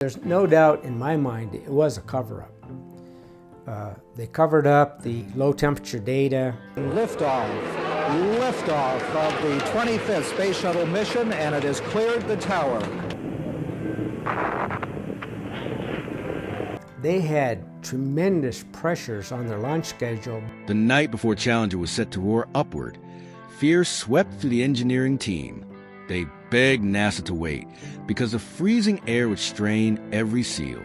There's no doubt in my mind it was a cover-up. They covered up the low-temperature data. Liftoff of the 25th Space Shuttle mission, and it has cleared the tower. They had tremendous pressures on their launch schedule. The night before Challenger was set to roar upward, fear swept through the engineering team. They begged NASA to wait because the freezing air would strain every seal.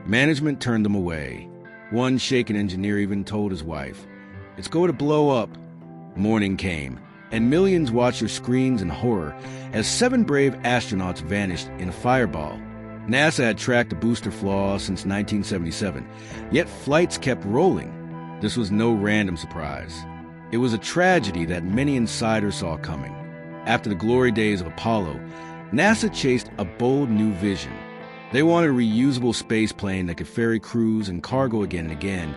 Management turned them away. One shaken engineer even told his wife, "It's going to blow up." Morning came, and millions watched their screens in horror as 7 brave astronauts vanished in a fireball. NASA had tracked the booster flaw since 1977, yet flights kept rolling. This was no random surprise. It was a tragedy that many insiders saw coming. After the glory days of Apollo, NASA chased a bold new vision. They wanted a reusable space plane that could ferry crews and cargo again and again,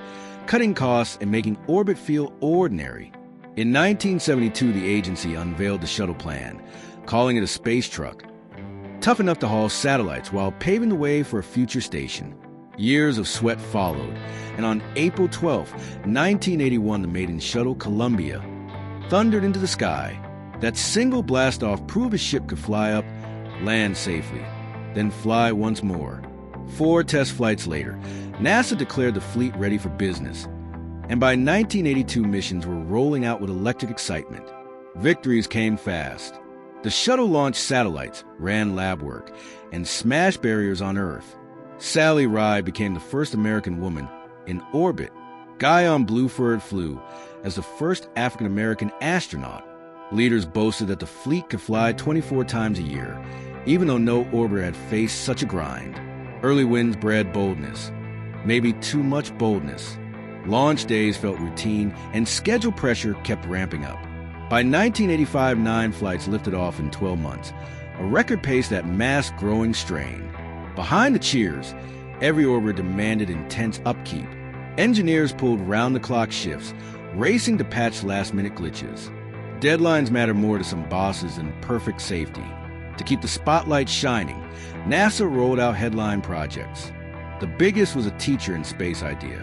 cutting costs and making orbit feel ordinary. In 1972, the agency unveiled the shuttle plan, calling it a space truck, tough enough to haul satellites while paving the way for a future station. Years of sweat followed, and on April 12, 1981, the maiden shuttle Columbia thundered into the sky. That single blast-off proved a ship could fly up, land safely, then fly once more. 4 test flights later, NASA declared the fleet ready for business, and by 1982 missions were rolling out with electric excitement. Victories came fast. The shuttle launched satellites, ran lab work, and smashed barriers on Earth. Sally Ride became the first American woman in orbit. Guyon Bluford flew as the first African-American astronaut. Leaders boasted that the fleet could fly 24 times a year, even though no orbiter had faced such a grind. Early wins bred boldness, maybe too much boldness. Launch days felt routine, and schedule pressure kept ramping up. By 1985, 9 flights lifted off in 12 months, a record pace that masked growing strain. Behind the cheers, every orbiter demanded intense upkeep. Engineers pulled round-the-clock shifts, racing to patch last-minute glitches. Deadlines matter more to some bosses than perfect safety. To keep the spotlight shining, NASA rolled out headline projects. The biggest was a teacher in space idea.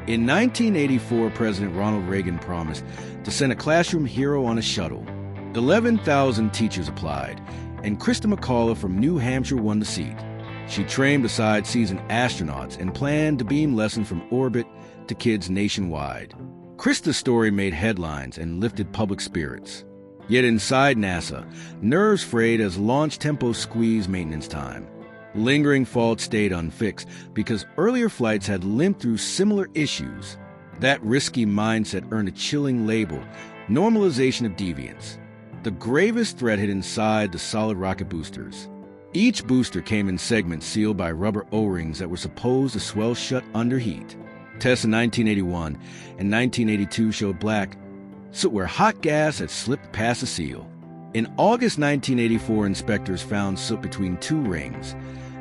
In 1984, President Ronald Reagan promised to send a classroom hero on a shuttle. 11,000 teachers applied, and Krista McCullough from New Hampshire won the seat. She trained beside seasoned astronauts and planned to beam lessons from orbit to kids nationwide. Krista's story made headlines and lifted public spirits. Yet inside NASA, nerves frayed as launch tempo squeezed maintenance time. Lingering faults stayed unfixed because earlier flights had limped through similar issues. That risky mindset earned a chilling label, normalization of deviance. The gravest threat hid inside the solid rocket boosters. Each booster came in segments sealed by rubber O-rings that were supposed to swell shut under heat. Tests in 1981 and 1982 showed black soot where hot gas had slipped past the seal. In August 1984, inspectors found soot between 2 rings,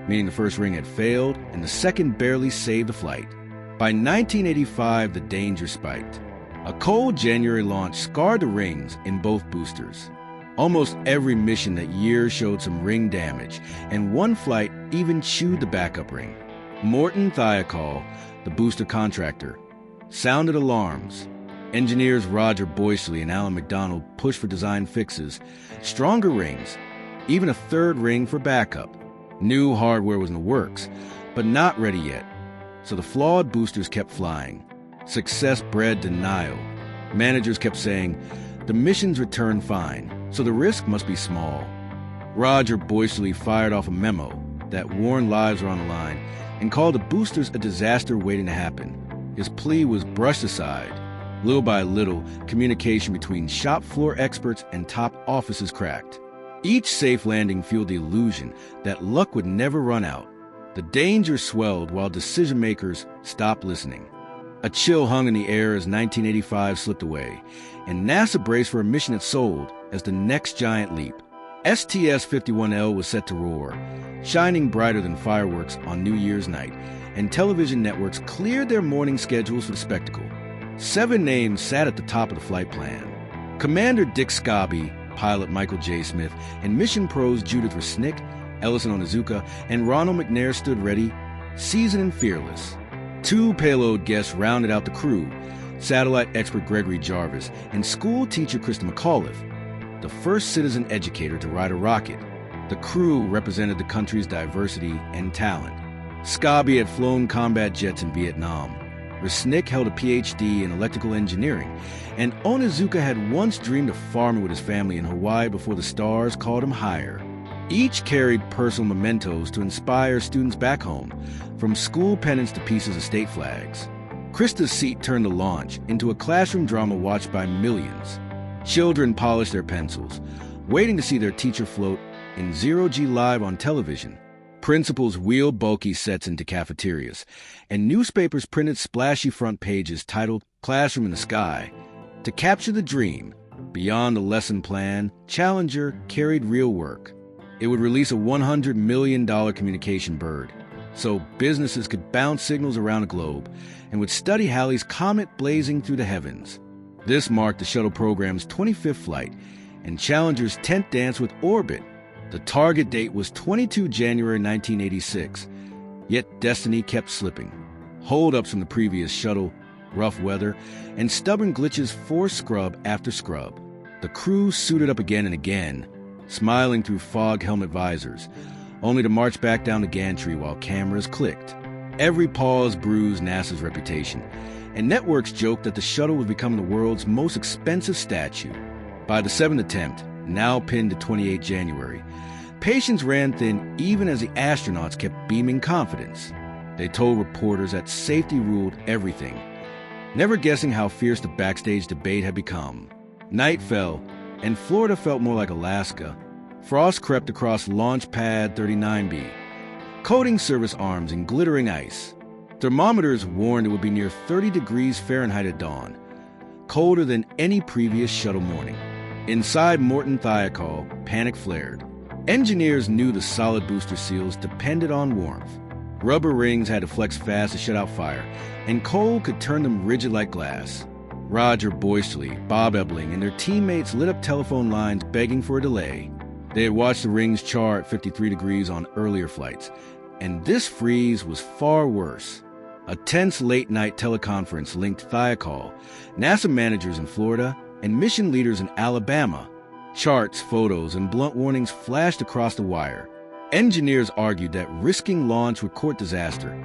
meaning the first ring had failed and the second barely saved the flight. By 1985, the danger spiked. A cold January launch scarred the rings in both boosters. Almost every mission that year showed some ring damage, and one flight even chewed the backup ring. Morton Thiokol, the booster contractor, sounded alarms. Engineers Roger Boysley and Alan McDonald pushed for design fixes, stronger rings, even a 3rd ring for backup. New hardware was in the works, but not ready yet, so the flawed boosters kept flying. Success bred denial. Managers kept saying, the missions returned fine, so the risk must be small. Roger Boysley fired off a memo that warned lives were on the line and called the boosters a disaster waiting to happen. His plea was brushed aside. Little by little, communication between shop floor experts and top offices cracked. Each safe landing fueled the illusion that luck would never run out. The danger swelled while decision-makers stopped listening. A chill hung in the air as 1985 slipped away, and NASA braced for a mission that sold as the next giant leap. STS-51L was set to roar, shining brighter than fireworks on New Year's night, and television networks cleared their morning schedules for the spectacle. 7 names sat at the top of the flight plan. Commander Dick Scobie, pilot Michael J. Smith, and mission pros Judith Resnick Ellison Onizuka and Ronald McNair stood ready, seasoned and fearless. 2 payload guests rounded out the crew, satellite expert Gregory Jarvis and school teacher Krista McAuliffe, the first citizen educator to ride a rocket. The crew represented the country's diversity and talent. Scobie had flown combat jets in Vietnam. Resnick held a PhD in electrical engineering, and Onizuka had once dreamed of farming with his family in Hawaii before the stars called him higher. Each carried personal mementos to inspire students back home, from school pennants to pieces of state flags. Krista's seat turned the launch into a classroom drama watched by millions. Children polished their pencils, waiting to see their teacher float in zero-G live on television. Principals wheeled bulky sets into cafeterias, and newspapers printed splashy front pages titled Classroom in the Sky. To capture the dream, beyond the lesson plan, Challenger carried real work. It would release a $100 million communication bird, so businesses could bounce signals around the globe and would study Halley's comet blazing through the heavens. This marked the shuttle program's 25th flight and Challenger's 10th dance with orbit. The target date was 22 January 1986, yet destiny kept slipping. Holdups from the previous shuttle, rough weather, and stubborn glitches forced scrub after scrub. The crew suited up again and again, smiling through fog helmet visors, only to march back down the gantry while cameras clicked. Every pause bruised NASA's reputation, and networks joked that the shuttle was becoming the world's most expensive statue. By the 7th attempt, now pinned to 28 January, patience ran thin even as the astronauts kept beaming confidence. They told reporters that safety ruled everything, never guessing how fierce the backstage debate had become. Night fell, and Florida felt more like Alaska. Frost crept across Launch Pad 39B, coating service arms in glittering ice. Thermometers warned it would be near 30 degrees Fahrenheit at dawn, colder than any previous shuttle morning. Inside Morton Thiokol, panic flared. Engineers knew the solid booster seals depended on warmth. Rubber rings had to flex fast to shut out fire, and cold could turn them rigid like glass. Roger Boisterly, Bob Ebling, and their teammates lit up telephone lines begging for a delay. They had watched the rings char at 53 degrees on earlier flights, and this freeze was far worse. A tense late-night teleconference linked Thiokol, NASA managers in Florida, and mission leaders in Alabama. Charts, photos, and blunt warnings flashed across the wire. Engineers argued that risking launch would court disaster,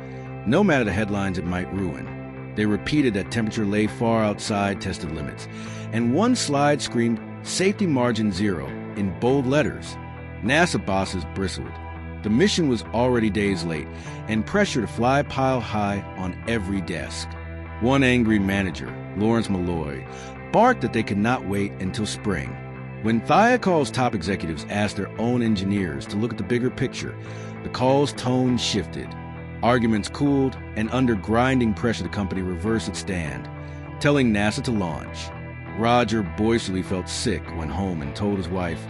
no matter the headlines it might ruin. They repeated that temperature lay far outside tested limits, and one slide screamed, "Safety margin 0," in bold letters. NASA bosses bristled. The mission was already days late, and pressure to fly piled high on every desk. One angry manager, Lawrence Malloy, barked that they could not wait until spring. When Thiokol's top executives asked their own engineers to look at the bigger picture, the call's tone shifted. Arguments cooled, and under grinding pressure the company reversed its stand, telling NASA to launch. Roger Boisterly felt sick, went home, and told his wife,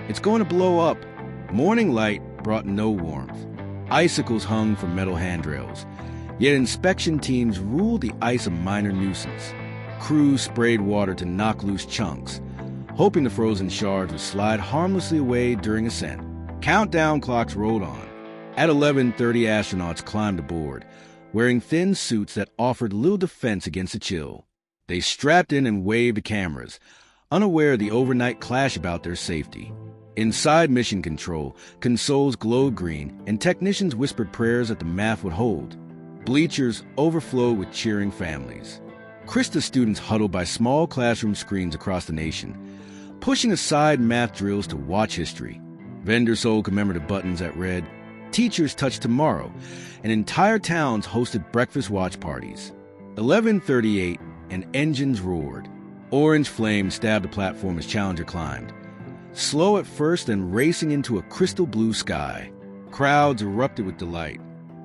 "It's going to blow up." Morning light brought no warmth. Icicles hung from metal handrails, yet inspection teams ruled the ice a minor nuisance. Crews sprayed water to knock loose chunks, hoping the frozen shards would slide harmlessly away during ascent. Countdown clocks rolled on. At 11:30, astronauts climbed aboard, wearing thin suits that offered little defense against the chill. They strapped in and waved to cameras, unaware of the overnight clash about their safety. Inside Mission Control, consoles glowed green, and technicians whispered prayers that the math would hold. Bleachers overflowed with cheering families. Krista students huddled by small classroom screens across the nation, pushing aside math drills to watch history. Vendors sold commemorative buttons that read, "Teachers Touch Tomorrow," and entire towns hosted breakfast watch parties. 11:38, and engines roared. Orange flames stabbed the platform as Challenger climbed, slow at first and racing into a crystal blue sky. Crowds erupted with delight.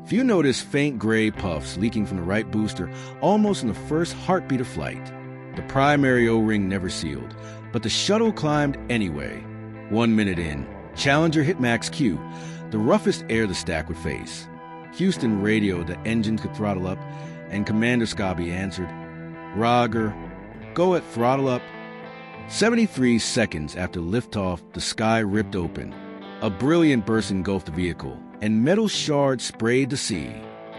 Few noticed faint gray puffs leaking from the right booster almost in the first heartbeat of flight. The primary O-ring never sealed, but the shuttle climbed anyway. 1 minute in, Challenger hit max Q, the roughest air the stack would face. Houston radioed that engines could throttle up, and Commander Scobie answered, "Roger, go at throttle up." 73 seconds after liftoff, the sky ripped open. A brilliant burst engulfed the vehicle, and metal shards sprayed the sea.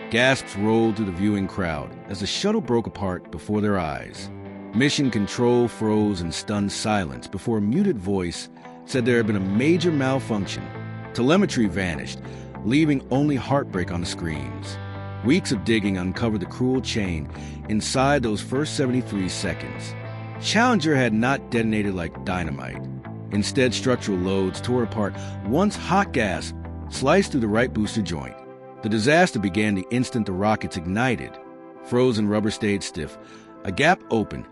Gasps rolled through the viewing crowd as the shuttle broke apart before their eyes. Mission Control froze in stunned silence before a muted voice said there had been a major malfunction. Telemetry vanished, leaving only heartbreak on the screens. Weeks of digging uncovered the cruel chain inside those first 73 seconds. Challenger had not detonated like dynamite. Instead, structural loads tore apart once hot gas sliced through the right booster joint. The disaster began the instant the rockets ignited. Frozen rubber stayed stiff, a gap opened,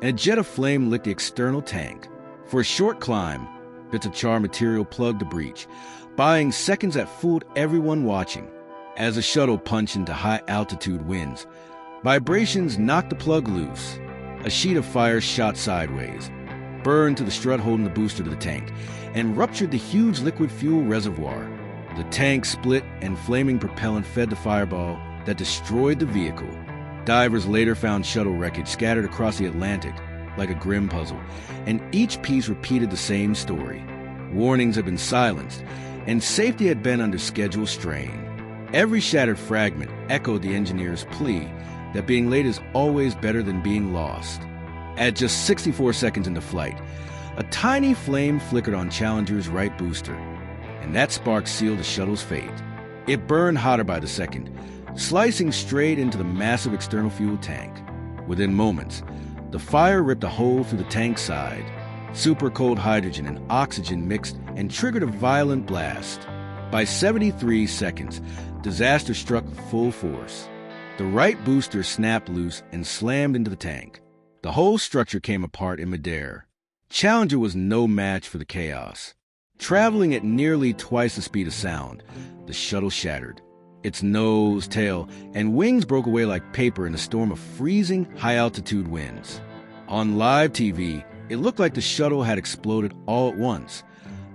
and a jet of flame licked the external tank. For a short climb, bits of char material plugged the breach, buying seconds that fooled everyone watching. As the shuttle punched into high-altitude winds, vibrations knocked the plug loose. A sheet of fire shot sideways, burned to the strut holding the booster to the tank, and ruptured the huge liquid fuel reservoir. The tank split and flaming propellant fed the fireball that destroyed the vehicle. Divers later found shuttle wreckage scattered across the Atlantic like a grim puzzle, and each piece repeated the same story. Warnings had been silenced, and safety had been under schedule strain. Every shattered fragment echoed the engineer's plea that being late is always better than being lost. At just 64 seconds into flight, a tiny flame flickered on Challenger's right booster, and that spark sealed the shuttle's fate. It burned hotter by the second, slicing straight into the massive external fuel tank. Within moments, the fire ripped a hole through the tank's side. Super cold hydrogen and oxygen mixed and triggered a violent blast. By 73 seconds, disaster struck full force. The right booster snapped loose and slammed into the tank. The whole structure came apart in midair. Challenger was no match for the chaos. Traveling at nearly twice the speed of sound, the shuttle shattered. Its nose, tail, and wings broke away like paper in a storm of freezing, high-altitude winds. On live TV, it looked like the shuttle had exploded all at once.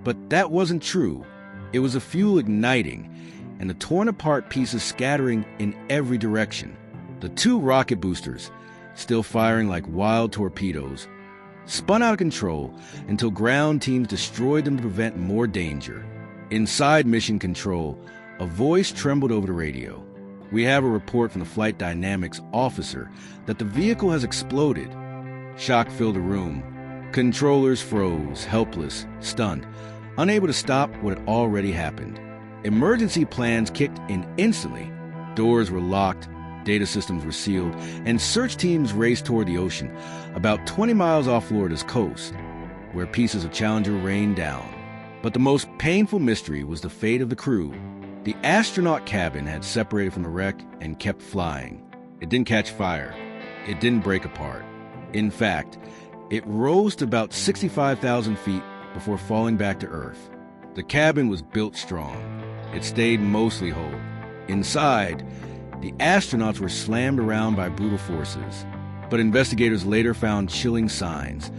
But that wasn't true. It was the fuel igniting, and the torn-apart pieces scattering in every direction. The two rocket boosters, still firing like wild torpedoes, spun out of control until ground teams destroyed them to prevent more danger. Inside Mission Control, a voice trembled over the radio. "We have a report from the flight dynamics officer that the vehicle has exploded." Shock filled the room. Controllers froze, helpless, stunned, unable to stop what had already happened. Emergency plans kicked in instantly. Doors were locked, data systems were sealed, and search teams raced toward the ocean, about 20 miles off Florida's coast, where pieces of Challenger rained down. But the most painful mystery was the fate of the crew. The astronaut cabin had separated from the wreck and kept flying. It didn't catch fire. It didn't break apart. In fact, it rose to about 65,000 feet before falling back to Earth. The cabin was built strong. It stayed mostly whole. Inside, the astronauts were slammed around by brutal forces. But investigators later found chilling signs.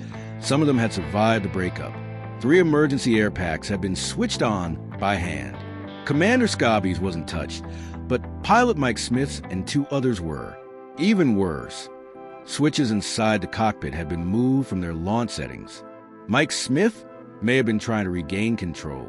Some of them had survived the breakup. 3 emergency air packs had been switched on by hand. Commander Scobby's wasn't touched, but pilot Mike Smith's and 2 others were. Even worse, switches inside the cockpit had been moved from their launch settings. Mike Smith may have been trying to regain control.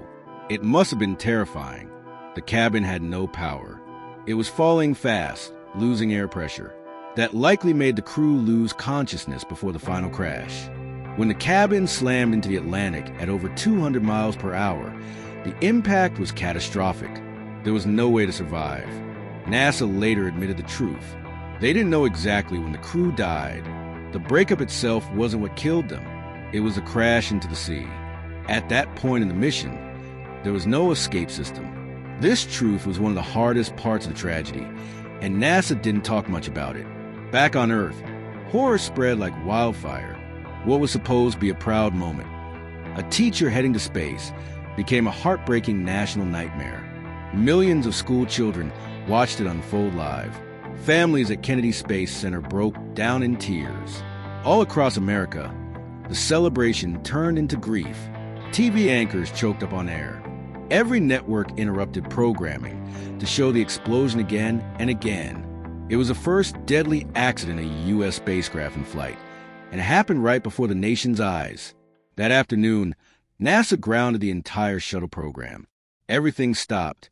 It must have been terrifying. The cabin had no power. It was falling fast, losing air pressure. That likely made the crew lose consciousness before the final crash. When the cabin slammed into the Atlantic at over 200 miles per hour, the impact was catastrophic. There was no way to survive. NASA later admitted the truth. They didn't know exactly when the crew died. The breakup itself wasn't what killed them. It was a crash into the sea. At that point in the mission, there was no escape system. This truth was one of the hardest parts of the tragedy, and NASA didn't talk much about it. Back on Earth, horror spread like wildfire. What was supposed to be a proud moment, a teacher heading to space, became a heartbreaking national nightmare. Millions of school children watched it unfold live. Families at Kennedy Space Center broke down in tears. All across America, the celebration turned into grief. TV anchors choked up on air. Every network interrupted programming to show the explosion again and again. It was the first deadly accident of a U.S. spacecraft in flight, and it happened right before the nation's eyes. That afternoon, NASA grounded the entire shuttle program. Everything stopped.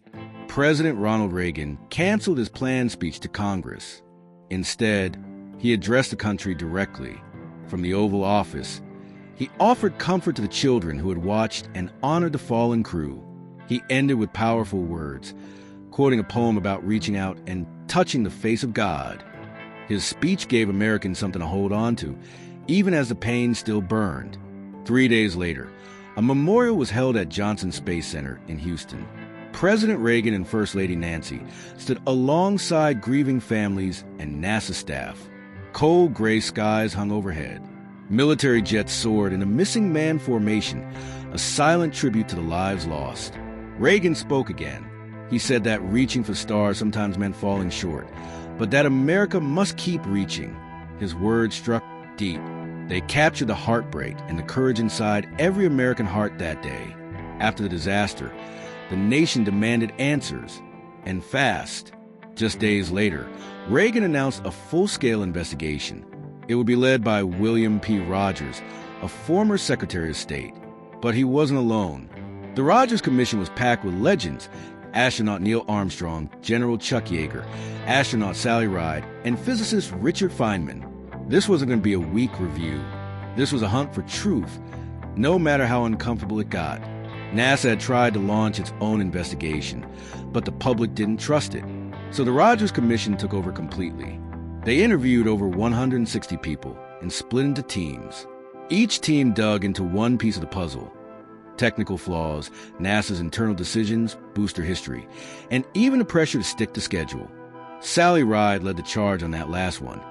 President Ronald Reagan canceled his planned speech to Congress. Instead, he addressed the country directly. From the Oval Office, he offered comfort to the children who had watched and honored the fallen crew. He ended with powerful words, quoting a poem about reaching out and touching the face of God. His speech gave Americans something to hold on to, even as the pain still burned. 3 days later, a memorial was held at Johnson Space Center in Houston. President Reagan and First Lady Nancy stood alongside grieving families and NASA staff. Cold gray skies hung overhead. Military jets soared in a missing man formation, a silent tribute to the lives lost. Reagan spoke again. He said that reaching for stars sometimes meant falling short, but that America must keep reaching. His words struck deep. They captured the heartbreak and the courage inside every American heart that day. After the disaster, the nation demanded answers, and fast. Just days later, Reagan announced a full-scale investigation. It would be led by William P. Rogers, a former Secretary of State. But he wasn't alone. The Rogers Commission was packed with legends: astronaut Neil Armstrong, General Chuck Yeager, astronaut Sally Ride, and physicist Richard Feynman. This wasn't going to be a weak review. This was a hunt for truth, no matter how uncomfortable it got. NASA had tried to launch its own investigation, but the public didn't trust it. So the Rogers Commission took over completely. They interviewed over 160 people and split into teams. Each team dug into one piece of the puzzle: technical flaws, NASA's internal decisions, booster history, and even the pressure to stick to schedule. Sally Ride led the charge on that last one,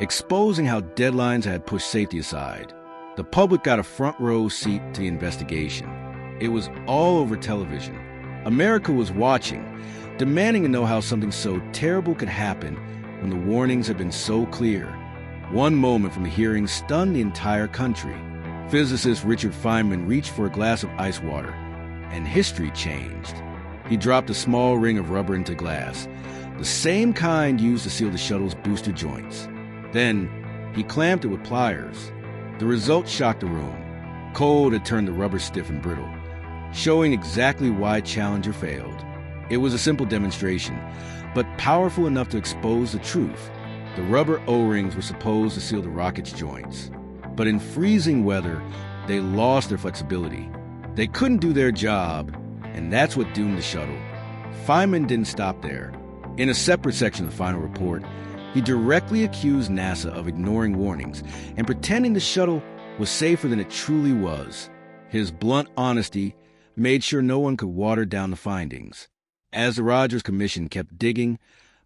exposing how deadlines had pushed safety aside. The public got a front row seat to the investigation. It was all over television. America was watching, demanding to know how something so terrible could happen when the warnings had been so clear. One moment from the hearing stunned the entire country. Physicist Richard Feynman reached for a glass of ice water, and history changed. He dropped a small ring of rubber into glass, the same kind used to seal the shuttle's booster joints. Then, he clamped it with pliers. The result shocked the room. Cold had turned the rubber stiff and brittle, showing exactly why Challenger failed. It was a simple demonstration, but powerful enough to expose the truth. The rubber O-rings were supposed to seal the rocket's joints. But in freezing weather, they lost their flexibility. They couldn't do their job, and that's what doomed the shuttle. Feynman didn't stop there. In a separate section of the final report, he directly accused NASA of ignoring warnings and pretending the shuttle was safer than it truly was. His blunt honesty made sure no one could water down the findings. As the Rogers Commission kept digging,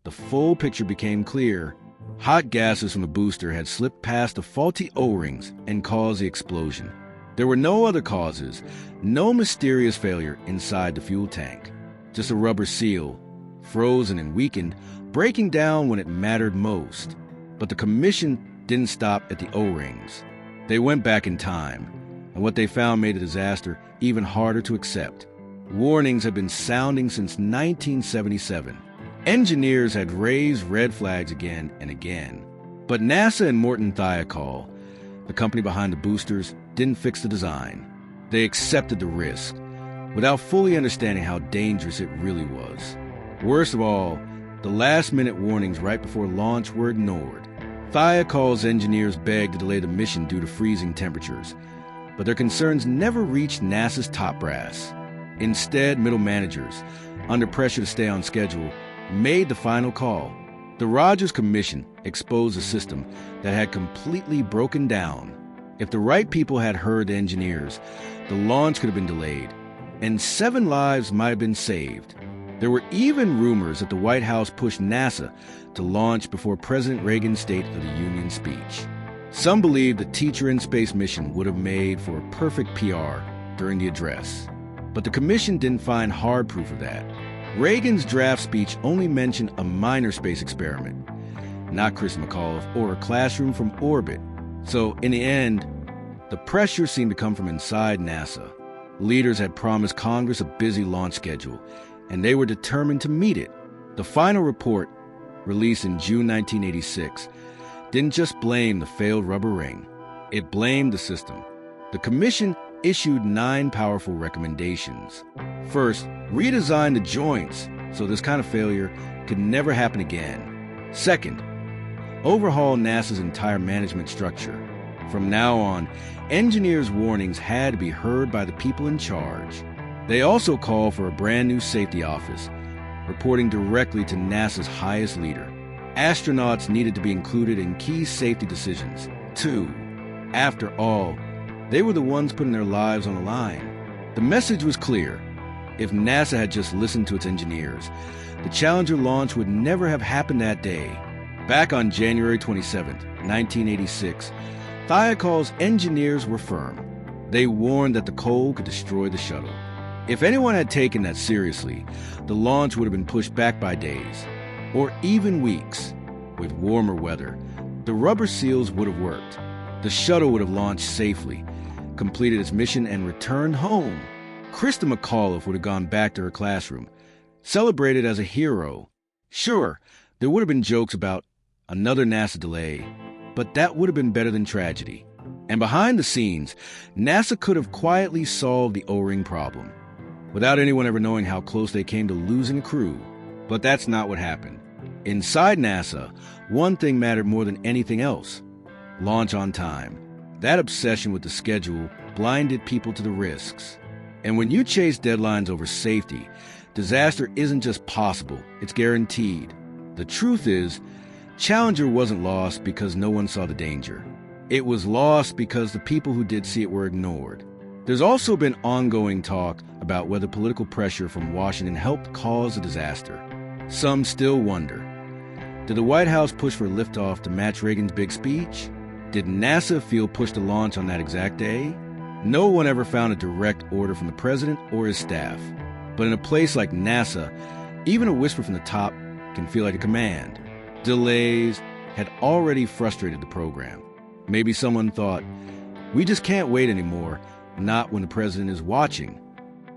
the full picture became clear. Hot gases from the booster had slipped past the faulty O-rings and caused the explosion. There were no other causes, no mysterious failure inside the fuel tank. Just a rubber seal, frozen and weakened, breaking down when it mattered most. But the Commission didn't stop at the O-rings. They went back in time, and what they found made the disaster even harder to accept. Warnings had been sounding since 1977. Engineers had raised red flags again and again. But NASA and Morton Thiokol, the company behind the boosters, didn't fix the design. They accepted the risk, without fully understanding how dangerous it really was. Worst of all, the last-minute warnings right before launch were ignored. Thiokol's engineers begged to delay the mission due to freezing temperatures, but their concerns never reached NASA's top brass. Instead, middle managers, under pressure to stay on schedule, made the final call. The Rogers Commission exposed a system that had completely broken down. If the right people had heard the engineers, the launch could have been delayed, and 7 lives might have been saved. There were even rumors that the White House pushed NASA to launch before President Reagan's State of the Union speech. Some believed the Teacher in Space mission would have made for a perfect PR during the address. But the Commission didn't find hard proof of that. Reagan's draft speech only mentioned a minor space experiment, not Chris McAuliffe or a classroom from orbit. So, in the end, the pressure seemed to come from inside NASA. Leaders had promised Congress a busy launch schedule, and they were determined to meet it. The final report, released in June 1986, didn't just blame the failed rubber ring. It blamed the system. The Commission issued 9 powerful recommendations. First, redesign the joints so this kind of failure could never happen again. Second, overhaul NASA's entire management structure. From now on, engineers' warnings had to be heard by the people in charge. They also called for a brand new safety office, reporting directly to NASA's highest leader. Astronauts needed to be included in key safety decisions, too. After all, they were the ones putting their lives on the line. The message was clear. If NASA had just listened to its engineers, the Challenger launch would never have happened that day. Back on January 27, 1986, Thiokol's engineers were firm. They warned that the cold could destroy the shuttle. If anyone had taken that seriously, the launch would have been pushed back by days, or even weeks. With warmer weather, the rubber seals would have worked. The shuttle would have launched safely, completed its mission, and returned home. Krista McAuliffe would have gone back to her classroom, celebrated as a hero. Sure, there would have been jokes about another NASA delay, but that would have been better than tragedy. And behind the scenes, NASA could have quietly solved the O-ring problem, without anyone ever knowing how close they came to losing a crew. But that's not what happened. Inside NASA, one thing mattered more than anything else: launch on time. That obsession with the schedule blinded people to the risks. And when you chase deadlines over safety, disaster isn't just possible, it's guaranteed. The truth is, Challenger wasn't lost because no one saw the danger. It was lost because the people who did see it were ignored. There's also been ongoing talk about whether political pressure from Washington helped cause the disaster. Some still wonder. Did the White House push for liftoff to match Reagan's big speech? Did NASA feel pushed to launch on that exact day? No one ever found a direct order from the president or his staff. But in a place like NASA, even a whisper from the top can feel like a command. Delays had already frustrated the program. Maybe someone thought, we just can't wait anymore, not when the president is watching.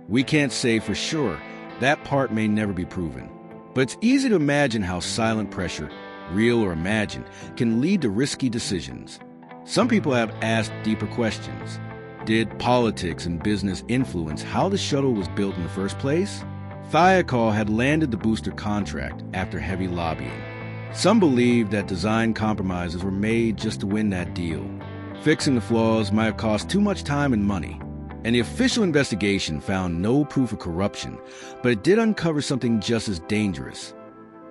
We can't say for sure. That part may never be proven. But it's easy to imagine how silent pressure, real or imagined, can lead to risky decisions. Some people have asked deeper questions. Did politics and business influence how the shuttle was built in the first place? Thiokol had landed the booster contract after heavy lobbying. Some believe that design compromises were made just to win that deal. Fixing the flaws might have cost too much time and money. And the official investigation found no proof of corruption, but it did uncover something just as dangerous.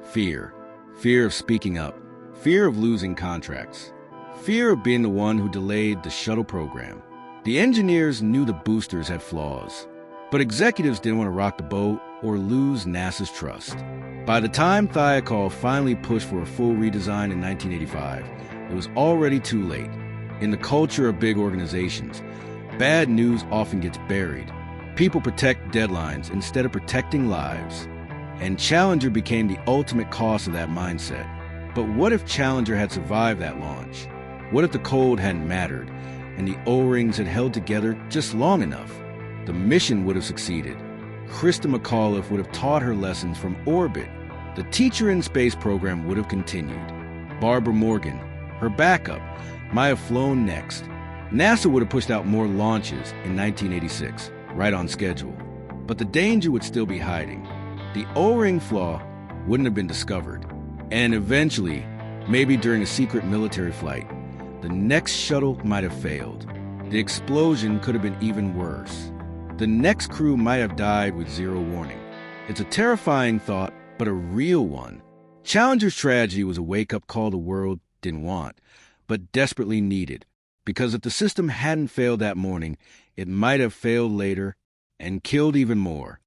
Fear. Fear of speaking up. Fear of losing contracts. Fear of being the one who delayed the shuttle program. The engineers knew the boosters had flaws, but executives didn't want to rock the boat or lose NASA's trust. By the time Thiokol finally pushed for a full redesign in 1985, it was already too late. In the culture of big organizations, bad news often gets buried. People protect deadlines instead of protecting lives. And Challenger became the ultimate cost of that mindset. But what if Challenger had survived that launch? What if the cold hadn't mattered, and the O-rings had held together just long enough? The mission would have succeeded. Krista McAuliffe would have taught her lessons from orbit. The Teacher in Space program would have continued. Barbara Morgan, her backup, might have flown next. NASA would have pushed out more launches in 1986, right on schedule. But the danger would still be hiding. The O-ring flaw wouldn't have been discovered. And eventually, maybe during a secret military flight, the next shuttle might have failed. The explosion could have been even worse. The next crew might have died with zero warning. It's a terrifying thought, but a real one. Challenger's tragedy was a wake-up call the world didn't want, but desperately needed. Because if the system hadn't failed that morning, it might have failed later and killed even more.